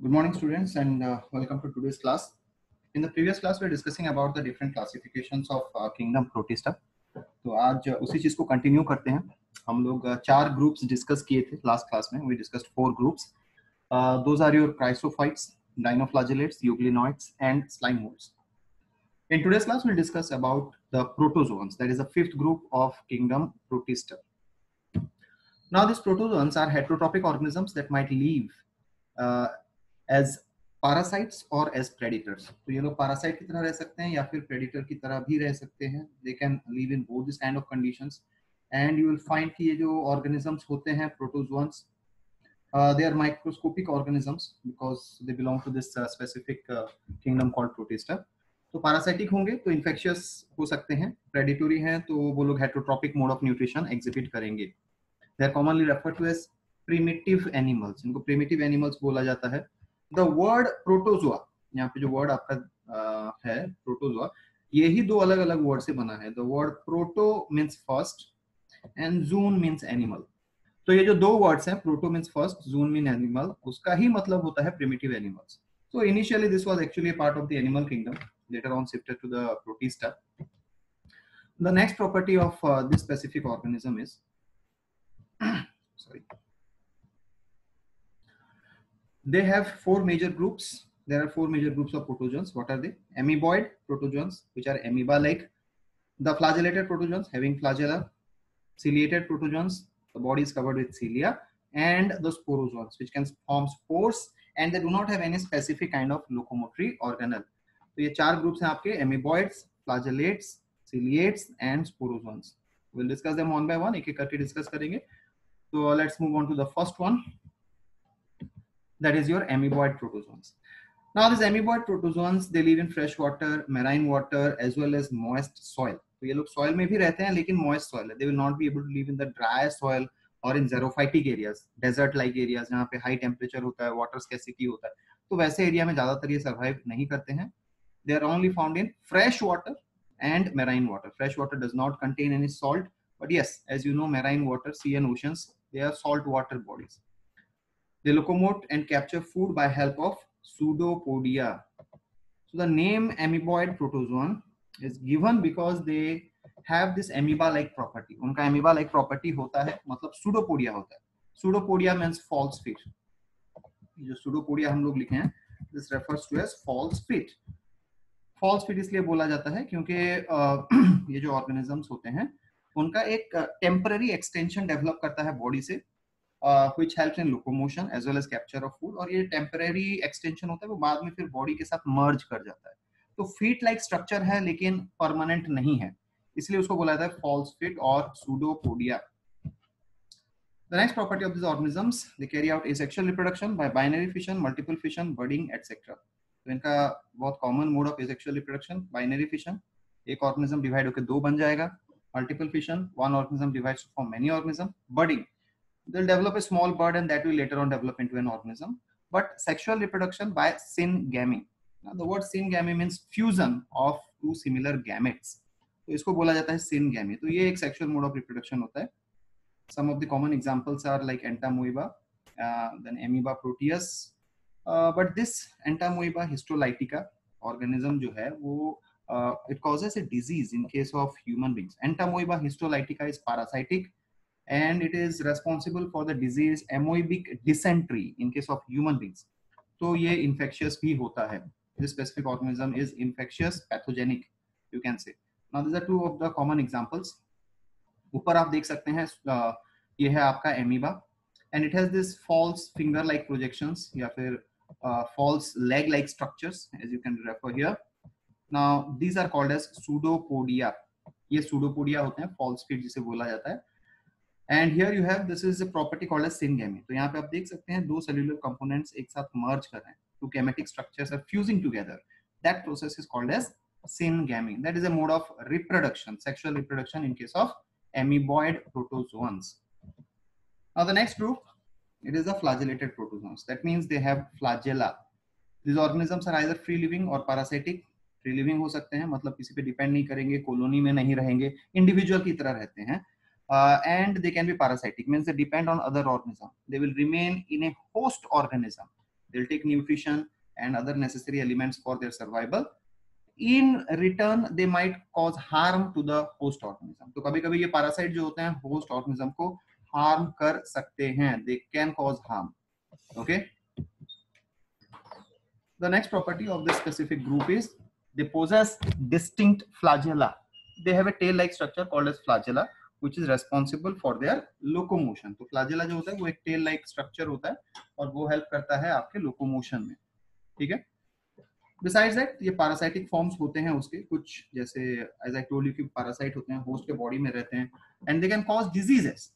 Good morning, students, and welcome to today's class. In the previous class, we were discussing about the different classifications of kingdom Protista. तो आज उसी चीज को continue करते हैं. हम लोग चार ग्रुप्स डिस्कस किए थे लास्ट क्लास में. We discussed 4 groups. Those are your chrysophytes, dinoflagellates, euglenoids, and slime molds. In today's class, we'll discuss about the protozoans. That is the fifth group of kingdom Protista. Now, these protozoans are heterotrophic organisms that might live as parasites or as predators. तो ये लोग parasite की तरह रह सकते हैं या फिर predator की तरह भी रह सकते हैं. They can live in both this kind of conditions. And you will find कि ये जो organisms होते हैं protozoans, they are microscopic organisms because they belong to this specific kingdom called Protista. तो parasitic होंगे तो infectious हो सकते हैं, predatory हैं तो वो लोग heterotrophic mode of nutrition exhibit करेंगे. They are commonly referred to as primitive animals. इनको primitive animals बोला जाता है. The word protozoa, यहाँ पे जो word आपका है protozoa, ये ही दो अलग अलग word से बना है. The word proto means first and zoon means animal. तो ये जो दो words हैं, proto means first, zoon means animal, उसका ही मतलब होता है primitive animals. So initially this was actually a part of the animal kingdom. Later on shifted to the Protista. The next property of this specific organism is sorry. They have four major groups. There are four major groups of protozoans. What are they? Amoeboid protozoans, which are amoeba-like. The flagellated protozoans, having flagella. Ciliated protozoans, the body is covered with cilia. And the sporozoans, which can form spores, and they do not have any specific kind of locomotory organelle. So, ये चार groups हैं आपके: amoeboids, flagellates, ciliates, and sporozoans. We'll discuss them one by one. एक एक करके discuss करेंगे. So let's move on to the first one. That is your amoeboid protozoans. Now these amoeboid protozoans, they live in fresh water, marine water, as well as moist soil. तो ये लोग soil में भी रहते हैं लेकिन moist soil है. They will not be able to live in the dry soil or in xerophytic areas, desert-like areas जहाँ पे high temperature होता है, water scarcity होता है. तो वैसे एरिया में ज्यादातर ये survive नहीं करते हैं. They are only found in fresh water and marine water. Fresh water does not contain any salt, but yes, as you know, marine water, sea and oceans, they are salt water bodies. They locomote and capture food by help of pseudopodia. So the name amoeboid protozoan is given because they have this amoeba-like property. उनका amoeba-like property होता है, मतलब pseudopodia होता है. Pseudopodia means false feet. जो pseudopodia हम लोग लिखे हैं, this refers to as false feet. False feet इसलिए बोला जाता है क्योंकि ये जो organisms होते हैं, उनका एक temporary extension develop करता है body से, which helps in locomotion as well as capture of food. और ये temporary extension होता है, वो बाद में फिर body के साथ merge कर जाता है. तो feet like structure है लेकिन permanent नहीं है, इसलिए उसको बोला जाता है false feet और pseudopodia. The next property of these organisms, they carry out asexual reproduction by binary fission, multiple fission, budding, etc. तो इनका बहुत common mode of asexual reproduction, binary fission, एक organism divide होकर दो बन जाएगा. Multiple fission, one organism divides to form many organism. Budding, they'll develop a small bud and that will later on develop into an organism. But sexual reproduction by syngamy. Now the word syngamy means fusion of two similar gametes. तो इसको बोला जाता है syngamy. तो ये एक sexual mode of reproduction होता है. Some of the common examples are like entamoeba, then amoeba proteus. But this entamoeba histolytica organism जो है वो it causes a disease in case of human beings. Entamoeba histolytica is parasitic and it is responsible for the disease amoebic dysentery in case of human beings. तो ये infectious भी होता है. This specific organism is infectious, pathogenic, you can say. Now these are two of the common examples. ऊपर आप देख सकते हैं, ये है आपका amoeba and it has this false finger like projections या फिर false leg like structures as you can refer here. Now these are called as pseudopodia. ये pseudopodia होते हैं, false feet जिसे बोला जाता है. And here you have, this is a property called as syngamy. तो यहाँ पे आप देख सकते हैं दो cellular components एक साथ merge कर रहे हैं, two gametic structures are fusing together. That process is called as syngamy. That is a mode of reproduction, sexual reproduction in case of amoeboid protozoans. Now the next group, it is the flagellated protozoans. That means they have flagella. These organisms are either free living or parasitic. Free living हो सकते हैं, मतलब किसी पे depend नहीं करेंगे, colony में नहीं रहेंगे, individual की तरह रहते हैं. And they can be parasitic, means they depend on other organism. They will remain in a host organism. they'll take nutrition and other necessary elements for their survival. In return they might cause harm to the host organism. तो कभी कभी ये parasite जो होते हैं host organism को harm कर सकते हैं, they can cause harm. Okay. The next property of this specific group is they possess distinct flagella. They have a tail-like structure called as flagella, which is responsible for their locomotion. तो flagella जो होता है वो एक tail-like structure होता है और वो help करता है आपके locomotion में. ठीक है. Besides that, ये parasitic forms होते हैं उसके कुछ, जैसे as I told you कि parasite होते हैं host के body में रहते हैं and they can cause diseases.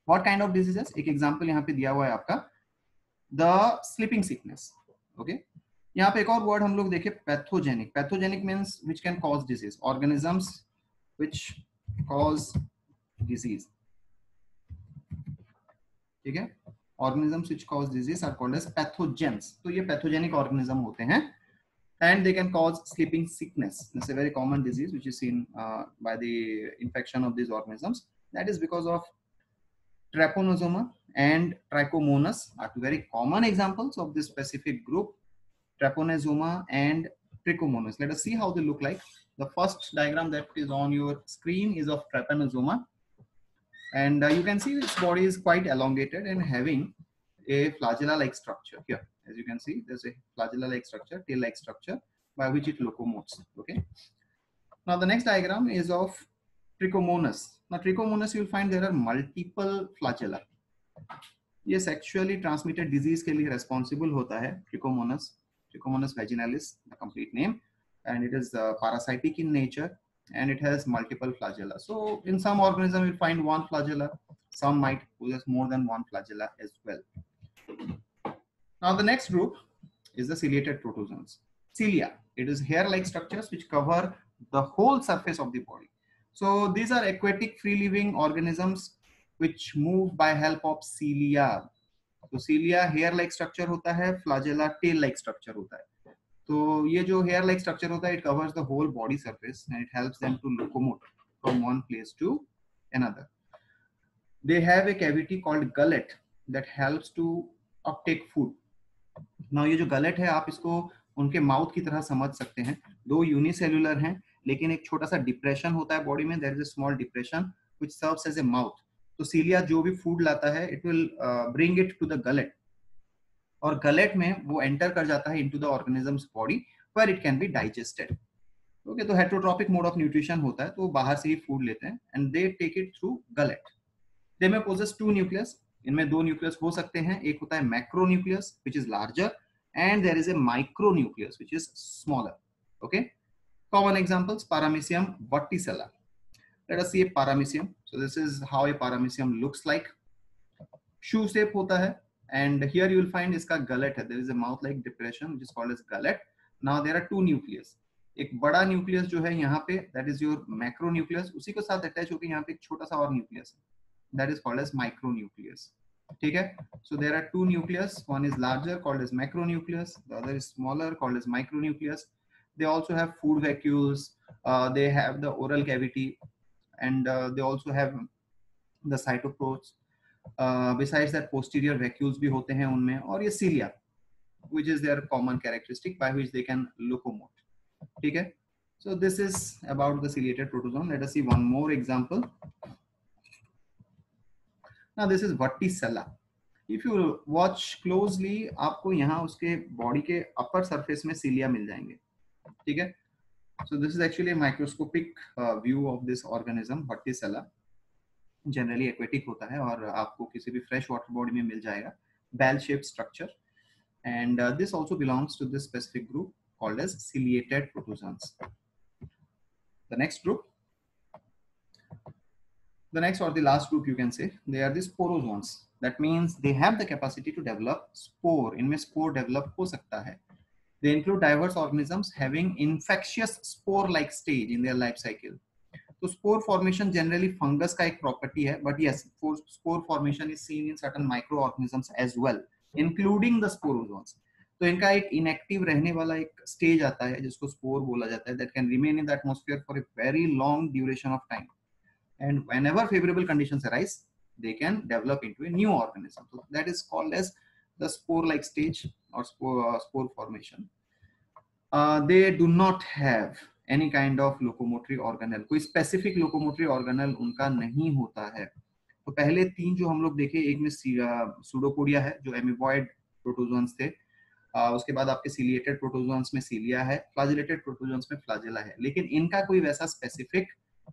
What kind of diseases? एक example यहाँ पे दिया हुआ है आपका, the sleeping sickness. Okay. यहाँ पे एक और word हम लोग देखें, pathogenic. Pathogenic means which can cause disease. Organisms which cause disease. ठीक है. Organisms which cause disease are called as pathogens. तो ये pathogenic organism होते हैं and they can cause sleeping sickness. It's a very common disease which is seen by the infection of these organisms. That is because of Trypanosoma and Trichomonas are two very common examples of this specific group, Trypanosoma and Trichomonas. Let us see how they look like. The first diagram that is on your screen is of Trypanosoma. And you can see its body is quite elongated and having a flagella-like structure. Here, as you can see, there's a flagella-like structure, tail-like structure by which it locomotes. Okay. Now the next diagram is of Trichomonas. Now Trichomonas, you'll find there are multiple flagella. ये sexually transmitted disease के लिए responsible होता है Trichomonas, Trichomonas vaginalis, the complete name, and it is parasitic in nature. And it has multiple flagella. So in some organism you'll find one flagella, some might possess more than one flagella as well. Now the next group is the ciliated protozoans. Cilia, it is hair-like structures which cover the whole surface of the body. So these are aquatic free-living organisms which move by help of cilia. So cilia hair-like structure होता है, flagella tail-like structure होता है. तो ये जो hair like structure होता है, it covers the whole body surface and it helps them to locomote from one place to another. They have a cavity called gullet that helps to uptake food. Now ये जो gullet है आप इसको उनके mouth की तरह समझ सकते हैं. दो unicellular हैं लेकिन एक छोटा सा depression होता है body में. There is a small depression which serves as a mouth. तो cilia जो भी food लाता है, it will bring it to the gullet. और गलेट में वो एंटर कर जाता है into the organism's body where it can be digested. Okay. तो हेटेरोट्रॉपिक मोड ऑफ न्यूट्रिशन होता है, तो वो बाहर से ही फूड लेते हैं and they take it through gullet. They में पोजेस टू न्यूक्लियस. इनमें दो न्यूक्लियस हो सकते हैं. एक होता है macro nucleus which is larger and there is a micro nucleus which is smaller. Okay. Common examples Paramecium verticella. Let us see a Paramecium. So this is how a Paramecium looks like. Shoe shape होता है. And here you will find इसका gullet है. There is a mouth-like depression which is called as gullet. Now there are two nucleus. एक बड़ा nucleus जो है यहाँ पे, that is your macronucleus. उसी के साथ attach होकर यहाँ पे एक छोटा सा और nucleus है. That is called as micronucleus. ठीक है? So there are two nucleus. One is larger called as macronucleus. The other is smaller called as micronucleus. They also have food vacuoles. They have the oral cavity, and they also have the cytopores. Besides that posterior vacuoles भी होते हैं उनमें, और ये cilia which is their common characteristic by which they can locomote. ठीक है. So this is about the ciliated protozoan. Let us see one more example. Now this is Verticella. If you watch closely, आपको यहाँ उसके body के upper surface में cilia मिल जाएंगे. ठीक है. So this is actually a microscopic view of this organism Verticella. Generally aquatic होता है और आपको किसी भी फ्रेश वाटर बॉडी में मिल जाएगा. Bell shape structure and this also belongs to this specific group called as ciliated protozoans. The next group, the next or the last group you can say, they are the sporozoans. That means they have the capacity to develop spore. इनमें spore develop हो सकता है. They include diverse organisms having infectious spore-like stage in their life cycle. तो spore formation generally fungus का एक property है, but yes spore formation is seen in certain micro organisms as well including the sporozoans. तो इनका एक inactive रहने वाला एक स्टेज आता है जिसको स्पोर बोला जाता है, that can remain in the atmosphere for a very long duration of time and whenever favourable conditions arise they can develop into a new organism. So that is called as the spore-like stage or spore formation. They do not have any kind of locomotory organelle. कोई specific locomotory organelle उनका नहीं होता है. तो पहले तीन जो हम लोग देखे, एक में सूडोपोडिया है जो एमीबॉइड प्रोटोजोन्स थे. उसके बाद आपके सिलिएटेड प्रोटोजोन्स में सिलिया है, फ्लैजेलेटेड प्रोटोजोन्स में फ्लैजेला है. लेकिन इनका कोई वैसा स्पेसिफिक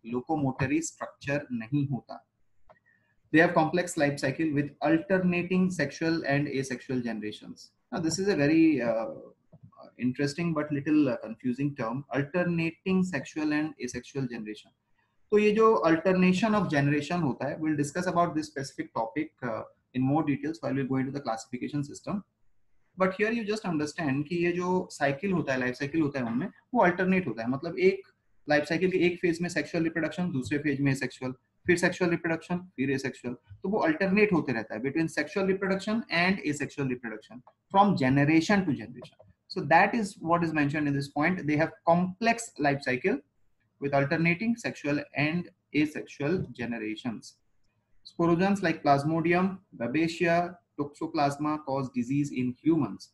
लोकोमोटरी स्ट्रक्चर नहीं होता. They have complex life cycle with alternating sexual and asexual generations. Now this is a very interesting but little confusing term, alternating sexual and asexual generation. तो ये जो alternation of generation होता है, we'll discuss about this specific topic in more details while we go into the classification system. But here you just understand कि ये जो cycle होता है, life cycle होता है उनमें, वो alternate होता है. मतलब एक लाइफ साइकिल के एक फेज में सेक्सुअल रिप्रोडक्शन, दूसरे फेज में सेक्सुअल, फिर सेक्सुअल रिप्रोडक्शन, फिर एसेक्सुअल. तो वो अल्टरनेट होते रहता है between sexual reproduction and asexual reproduction from generation to generation. So that is what is mentioned in this point. They have complex life cycle with alternating sexual and asexual generations. Sporogens like Plasmodium, Babesia, Toxoplasma cause disease in humans.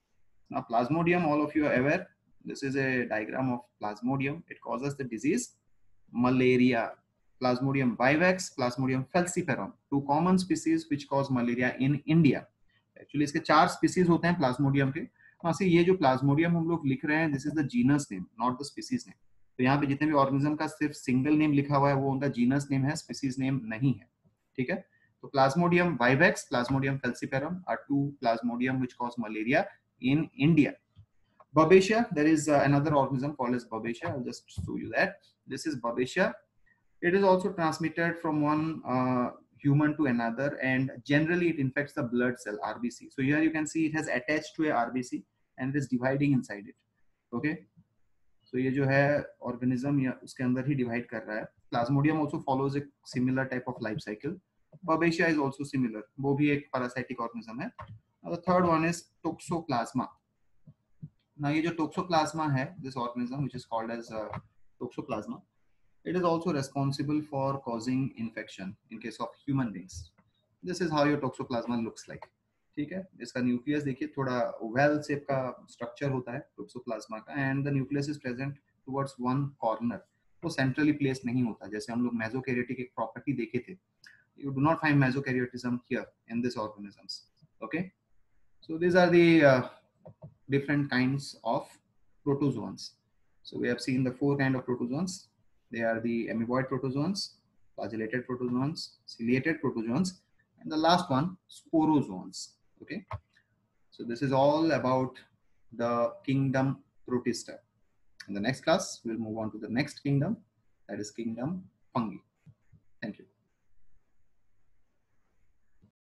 Now Plasmodium, all of you are aware, this is a diagram of Plasmodium. It causes the disease malaria. Plasmodium vivax, Plasmodium falciparum, two common species which cause malaria in India. Actually इसके 4 species होते हैं Plasmodium के. वहाँ से ये जो Plasmodium हम लोग लिख रहे हैं, this is the genus name, not the species name. तो यहाँ पे जितने भी organism का सिर्फ single name लिखा हुआ है वो उनका genus name है, species name नहीं है. ठीक है. तो Plasmodium vivax, Plasmodium falciparum are two Plasmodium which cause malaria in India. Babesia, there is another organism called as Babesia. I'll just show you that. This is Babesia. It is also transmitted from one human to another, and generally it infects the blood cell RBC. So here you can see it has attached to a RBC and it is dividing inside it. Okay. So ये जो है organism या उसके अंदर ही divide कर रहा है. Plasmodium also follows a similar type of life cycle. Babesia is also similar. वो भी एक parasitic organism है. Now the third one is Toxoplasma. Now ये जो Toxoplasma है, this organism which is called as Toxoplasma, it is also responsible for causing infection in case of human beings. This is how your Toxoplasma looks like. ठीक है. इसका nucleus देखिए, थोड़ा Oval shape का structure होता है toxoplasma का, and the nucleus is present towards one corner. वो सेंट्रली प्लेस नहीं होता. जैसे हम लोग मेसोकैरियोटिक एक प्रॉपर्टी देखे थे, you do not find mesokaryotism here in these organisms. Okay, so these are the different kinds of protozoans. So we have seen the 4 kind of protozoans. They are the amoeboid protozoans, flagellated protozoans, ciliated protozoans, and the last one, sporozoans. Okay, so this is all about the kingdom Protista. In the next class, we'll move on to the next kingdom, that is kingdom fungi.